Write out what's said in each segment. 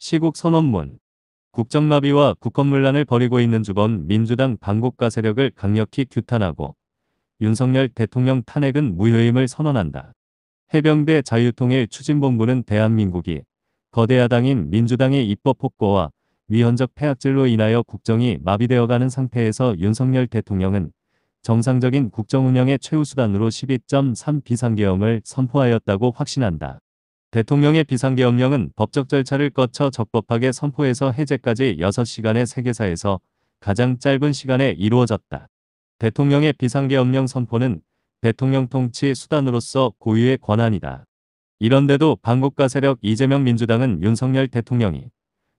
시국 선언문. 국정마비와 국헌문란을 벌이고 있는 주범 민주당 반국가 세력을 강력히 규탄하고 윤석열 대통령 탄핵은 무효임을 선언한다. 해병대 자유통일 추진본부는 대한민국이 거대 야당인 민주당의 입법 폭거와 위헌적 폐악질로 인하여 국정이 마비되어가는 상태에서 윤석열 대통령은 정상적인 국정 운영의 최후 수단으로 12.3 비상계엄을 선포하였다고 확신한다. 대통령의 비상계엄령은 법적 절차를 거쳐 적법하게 선포해서 해제까지 6시간의 세계사에서 가장 짧은 시간에 이루어졌다. 대통령의 비상계엄령 선포는 대통령 통치 수단으로서 고유의 권한이다. 이런데도 반국가 세력 이재명 민주당은 윤석열 대통령이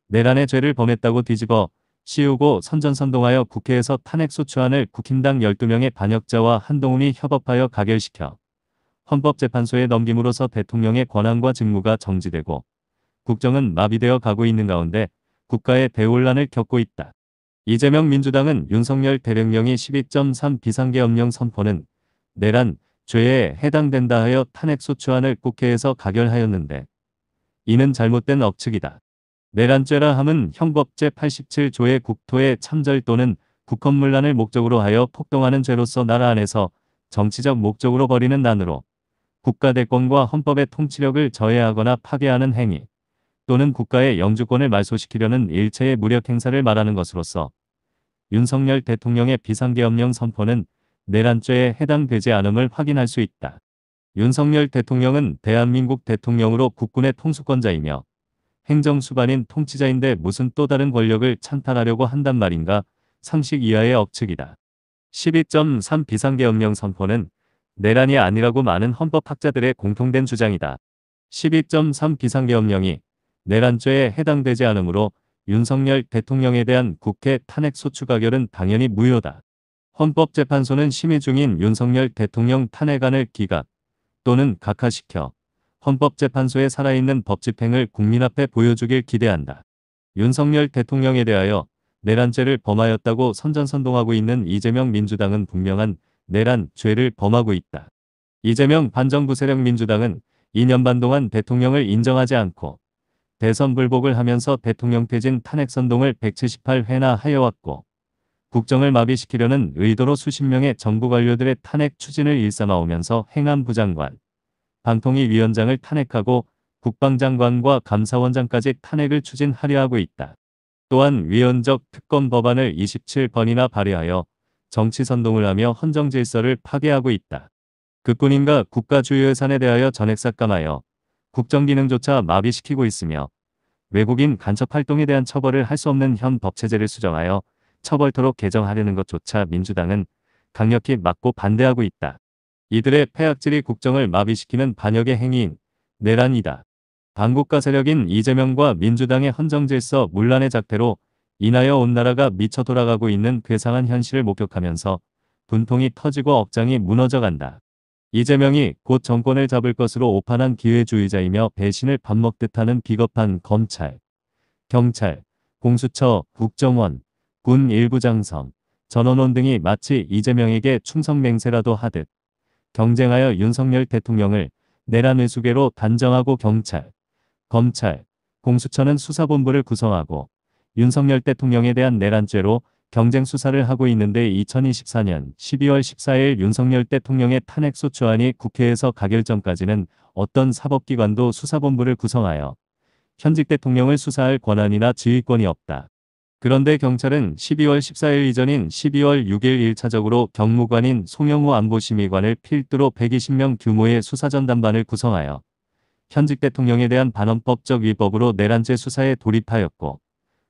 내란의 죄를 범했다고 뒤집어 씌우고 선전선동하여 국회에서 탄핵소추안을 국힘당 12명의 반역자와 한동훈이 협업하여 가결시켜 헌법재판소에 넘김으로써 대통령의 권한과 직무가 정지되고 국정은 마비되어 가고 있는 가운데 국가의 대혼란을 겪고 있다. 이재명 민주당은 윤석열 대령령이 12.3 비상계엄령 선포는 내란, 죄에 해당된다 하여 탄핵소추안을 국회에서 가결하였는데 이는 잘못된 억측이다. 내란죄라 함은 형법 제87조의 국토의 참절 또는 국헌문란을 목적으로 하여 폭동하는 죄로서 나라 안에서 정치적 목적으로 벌이는 난으로 국가대권과 헌법의 통치력을 저해하거나 파괴하는 행위 또는 국가의 영주권을 말소시키려는 일체의 무력 행사를 말하는 것으로서 윤석열 대통령의 비상계엄령 선포는 내란죄에 해당되지 않음을 확인할 수 있다. 윤석열 대통령은 대한민국 대통령으로 국군의 통수권자이며 행정수반인 통치자인데 무슨 또 다른 권력을 찬탈하려고 한단 말인가 상식 이하의 억측이다. 12.3 비상계엄령 선포는 내란이 아니라고 많은 헌법학자들의 공통된 주장이다. 12.3 비상계엄령이 내란죄에 해당되지 않으므로 윤석열 대통령에 대한 국회 탄핵소추 가결은 당연히 무효다. 헌법재판소는 심의 중인 윤석열 대통령 탄핵안을 기각 또는 각하시켜 헌법재판소에 살아있는 법집행을 국민 앞에 보여주길 기대한다. 윤석열 대통령에 대하여 내란죄를 범하였다고 선전선동하고 있는 이재명 민주당은 분명한 내란 죄를 범하고 있다. 이재명 반정부 세력 민주당은 2년 반 동안 대통령을 인정하지 않고 대선 불복을 하면서 대통령 퇴진 탄핵선동을 178회나 하여왔고 국정을 마비시키려는 의도로 수십 명의 정부 관료들의 탄핵 추진을 일삼아오면서 행안부 장관, 방통위 위원장을 탄핵하고 국방장관과 감사원장까지 탄핵을 추진하려 하고 있다. 또한 위헌적 특검 법안을 27번이나 발의하여 정치선동을 하며 헌정질서를 파괴하고 있다. 그뿐인가 국가 주요 예산에 대하여 전액삭감하여 국정기능조차 마비시키고 있으며 외국인 간첩활동에 대한 처벌을 할 수 없는 현 법체제를 수정하여 처벌토록 개정하려는 것조차 민주당은 강력히 막고 반대하고 있다. 이들의 폐악질이 국정을 마비시키는 반역의 행위인 내란이다. 반국가 세력인 이재명과 민주당의 헌정질서 문란의 작태로 인하여 온 나라가 미쳐 돌아가고 있는 괴상한 현실을 목격하면서 분통이 터지고 억장이 무너져간다. 이재명이 곧 정권을 잡을 것으로 오판한 기회주의자이며 배신을 밥 먹듯 하는 비겁한 검찰, 경찰, 공수처, 국정원, 군 일부 장성, 전원원 등이 마치 이재명에게 충성맹세라도 하듯 경쟁하여 윤석열 대통령을 내란 의수계로 단정하고 경찰, 검찰, 공수처는 수사본부를 구성하고 윤석열 대통령에 대한 내란죄로 경쟁 수사를 하고 있는데 2024년 12월 14일 윤석열 대통령의 탄핵소추안이 국회에서 가결 전까지는 어떤 사법기관도 수사본부를 구성하여 현직 대통령을 수사할 권한이나 지휘권이 없다. 그런데 경찰은 12월 14일 이전인 12월 6일 1차적으로 경무관인 송영호 안보심의관을 필두로 120명 규모의 수사전담반을 구성하여 현직 대통령에 대한 반헌법적 위법으로 내란죄 수사에 돌입하였고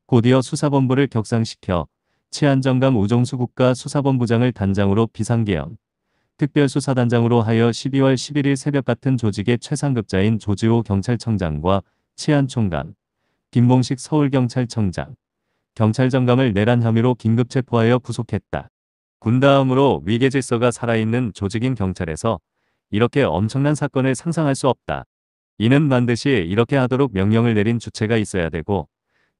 곧이어 수사본부를 격상시켜 치안정감 우종수 국가수사본부장을 단장으로 비상계엄, 특별수사단장으로 하여 12월 11일 새벽 같은 조직의 최상급자인 조지호 경찰청장과 치안총감, 김봉식 서울경찰청장, 경찰정감을 내란 혐의로 긴급 체포하여 구속했다. 군 다음으로 위계질서가 살아있는 조직인 경찰에서 이렇게 엄청난 사건을 상상할 수 없다. 이는 반드시 이렇게 하도록 명령을 내린 주체가 있어야 되고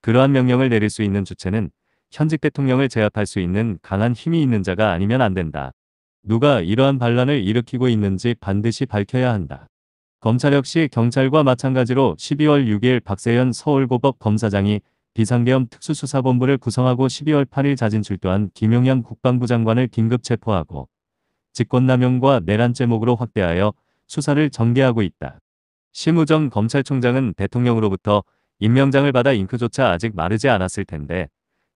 그러한 명령을 내릴 수 있는 주체는 현직 대통령을 제압할 수 있는 강한 힘이 있는 자가 아니면 안 된다. 누가 이러한 반란을 일으키고 있는지 반드시 밝혀야 한다. 검찰 역시 경찰과 마찬가지로 12월 6일 박세현 서울고법 검사장이 비상계엄 특수수사본부를 구성하고 12월 8일 자진 출두한 김용현 국방부 장관을 긴급 체포하고 직권남용과 내란 제목으로 확대하여 수사를 전개하고 있다. 심우정 검찰총장은 대통령으로부터 임명장을 받아 잉크조차 아직 마르지 않았을 텐데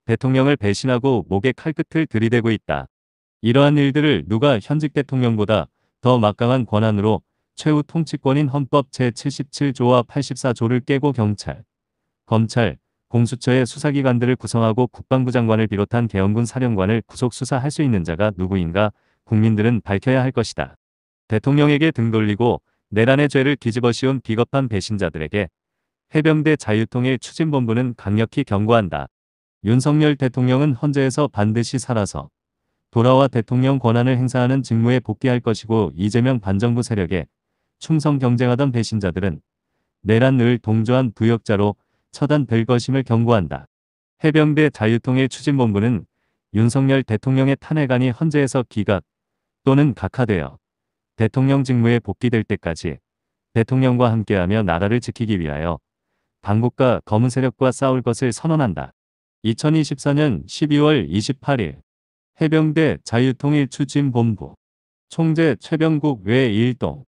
대통령을 배신하고 목에 칼끝을 들이대고 있다. 이러한 일들을 누가 현직 대통령보다 더 막강한 권한으로 최후 통치권인 헌법 제77조와 84조를 깨고 경찰, 검찰, 공수처의 수사기관들을 구성하고 국방부 장관을 비롯한 계엄군 사령관을 구속 수사할 수 있는 자가 누구인가 국민들은 밝혀야 할 것이다. 대통령에게 등 돌리고 내란의 죄를 뒤집어 씌운 비겁한 배신자들에게 해병대 자유통일 추진본부는 강력히 경고한다. 윤석열 대통령은 헌재에서 반드시 살아서 돌아와 대통령 권한을 행사하는 직무에 복귀할 것이고 이재명 반정부 세력에 충성 경쟁하던 배신자들은 내란을 동조한 부역자로 처단될 것임을 경고한다. 해병대 자유통일 추진본부는 윤석열 대통령의 탄핵안이 헌재에서 기각 또는 각하되어 대통령 직무에 복귀될 때까지 대통령과 함께하며 나라를 지키기 위하여 반국가 검은 세력과 싸울 것을 선언한다. 2024년 12월 28일 해병대 자유통일 추진본부 총재 최병국 외 일동